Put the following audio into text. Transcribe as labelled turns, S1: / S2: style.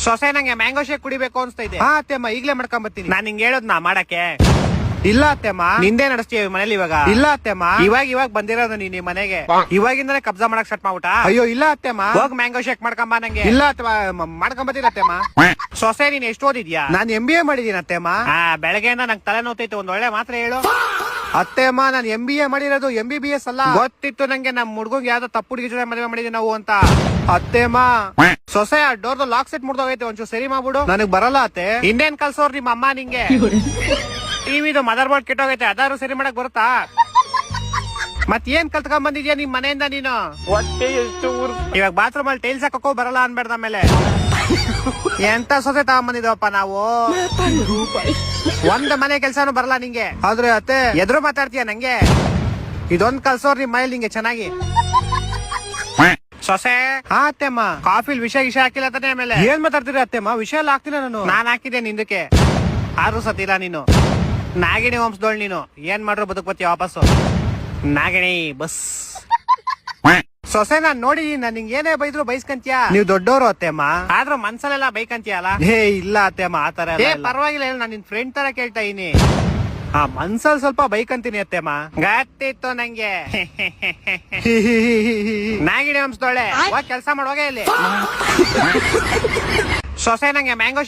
S1: ಸೊಸೆ ನಂಗೆ mango shake ಕುಡಿಬೇಕು ಅನ್ಸ್ತೈತೆ.
S2: ಹಾ ಅತ್ತೆಮ್ಮ ಈಗ್ಲೇ ಮಾಡ್ಕೊಂಡ್ ಬರ್ತೀನಿ.
S1: ನಾನ್ ನಿಂಗೆ ಹೇಳದ್ನ ಮಾಡಕ್ಕೆ.
S2: ಇಲ್ಲ ಅತ್ತೆಮ್ಮ.
S1: ನಿಂದೇ ನಡೆಸ್ತೀವಿ ಮನೇಲಿ ಇವಾಗ.
S2: ಇಲ್ಲ ಅತ್ತೆಮ್ಮ.
S1: ಇವಾಗ ಬಂದಿರೋದು ನೀನ್ ಮನೆಗೆ, ಇವಾಗಿಂದನೇ ಕಬ್ಜಾ ಮಾಡಕ್ ಸ್ಟಾರ್ಟ್ ಮಾಡ್ಬಿಟ್ಟ.
S2: ಅಯ್ಯೋ ಇಲ್ಲ ಅತ್ತೆಮ್ಮ.
S1: ಹೋಗ್ ಮ್ಯಾಂಗೋ ಶೇಕ್ ಮಾಡ್ಕೊಂಬ ನಂಗೆ.
S2: ಇಲ್ಲ ಅತ್ತೆಮ್ಮ ಮಾಡ್ಕೊಂಡ್ ಬರ್ತೀನಿ ಅತ್ತೆಮ್ಮ.
S1: ಸೊಸೆ ನೀನ್ ಎಷ್ಟು ಓದಿದ್ಯಾ?
S2: ನಾನ್ MBA ಮಾಡಿದೀನಿ ಅತ್ತೆಮ್ಮ.
S1: ಬೆಳಗ್ಗೆಯಿಂದ ನಂಗೆ ತಲೆ ನೋತೈತೆ, ಒಂದ್ ಒಳ್ಳೆ ಮಾತ್ರ ಹೇಳು.
S2: ಅತ್ತೆಮ್ಮ ನಾನ್ MBA ಮಾಡಿರೋದು MBBS ಅಲ್ಲ.
S1: ಗೊತ್ತಿತ್ತು ನಂಗೆ ನಮ್ ಹುಡ್ಗಂಗೆ ಯಾವ್ದೋ ತಪ್ಪು ಹುಡುಗಿ ಜೊತೆ ಮದುವೆ ಮಾಡಿದ್ವಿ ನಾವು ಅಂತ.
S2: ಅತ್ತೆಮ್ಮ
S1: ಸೊಸೆ ಆ ಡೋರ್ ಲಾಕ್ ಸೆಟ್ ಮುಡ್ದೋಗೈತೆ, ಒಂಚೂರು ಸರಿ ಮಾಡ್ಬಿಡು.
S2: ನನಗ್ ಬರಲ್ಲ ಅತ್ತೆ.
S1: ಇನ್ನೇನ್ ಕಲ್ಸೋರ್ ನಿಮ್ಮ ಅಮ್ಮ ನಿಂಗೆ? ಟಿವಿದು ಮದರ್ ಬೋರ್ಡ್ ಕೆಟ್ಟೋಗೈತೆ, ಅದಾರು ಸರಿ ಮಾಡಕ್ ಬರುತ್ತಾ? ಮತ್ ಏನ್ ಕಲ್ತ್ಕೊಂಡ್ ಬಂದಿದ್ಯಾ ನಿಮ್ ಮನೆಯಿಂದ ನೀನು? ಹೊಟ್ಟೆ ಎಷ್ಟು ಇವಾಗ ಬಾತ್ರೂಮ್ ಅಲ್ಲಿ ಟೈಲ್ಸ್ ಹಾಕೋ ಬರಲ್ಲ ಅನ್ಬೇಡ್ದ ಮೇಲೆ. ಎಂತ ಸೊಸೆ ತಗೊಂಬಂದಿದ್ವಪ್ಪ ನಾವು. ಒಂದ್ ಮನೆ ಕೆಲ್ಸಾನು ಬರಲ್ಲ ನಿಂಗೆ.
S2: ಆದ್ರೆ ಅತ್ತೆ
S1: ಎದ್ರು ಮಾತಾಡ್ತೀಯ ನಂಗೆ? ಇದೊಂದ್ ಕಲ್ಸೋರ್ ನಿಮ್ ಮನೇಲಿ ನಿಂಗೆ ಚೆನ್ನಾಗಿ. ಸೊಸೆ
S2: ಹಾ ಅತ್ತೆಮ್ಮ.
S1: ಕಾಫಿಲ್ ವಿಷ ಹಾಕಿಲ್ಲ ತಾನೆ? ಆಮೇಲೆ
S2: ಏನ್ ಮಾತಾಡ್ತೀರಿ ಅತ್ತೆಮ್ಮ? ವಿಷಯ ಎಲ್ಲ ಹಾಕ್ತಿಲ್ಲ ನಾನು.
S1: ನಾನ್ ಹಾಕಿದ್ದೆ ನಿಂದಕ್ಕೆ, ಆರು ಸತಿಲ್ಲ ನೀನು. ನಾಗಿಣಿ ವಂಶದೋಳ್ ನೀನು, ಏನ್ ಮಾಡ್ರು ಬದುಕ್ಬತ್ತೀಯ ವಾಪಸ್ಸು. ನಾಗಿಣಿ ಬಸ್. ಸೊಸೆ ನಾನ್ ನೋಡಿದೀನಿ, ನಾನ್ ನಿಂಗೆ ಏನೇ ಬೈದ್ರು ಬೈಸ್ಕಂತೀಯ.
S2: ನೀವ್ ದೊಡ್ಡವರು ಅತ್ತೆಮ್ಮ.
S1: ಆದ್ರೂ ಮನ್ಸಲ್ಲೆಲ್ಲ ಬೈಕಂತೀಯಲ್ಲ.
S2: ಏ ಇಲ್ಲ ಅತ್ತೆಮ್ಮ ಆತರ
S1: ಏ ಪರವಾಗಿಲ್ಲ, ನಾನು ನಿನ್ ಫ್ರೆಂಡ್ ತರ ಕೇಳ್ತಾ ಇದೀನಿ.
S2: ಹಾ ಮನ್ಸಲ್ ಸ್ವಲ್ಪ ಬೈಕಂತೀನಿ ಅತ್ತೆಮ್ಮ.
S1: ಗತ್ತಿತ್ತು ನಂಗೆ. ನಾಗಿಣಿ ವಂಶದೋಳೆ, ಹೋಗ್ ಕೆಲ್ಸ ಮಾಡೋಗೆ ಇಲ್ಲಿ. ಸೊಸೆ ನಂಗೆ ಮ್ಯಾಂಗೋ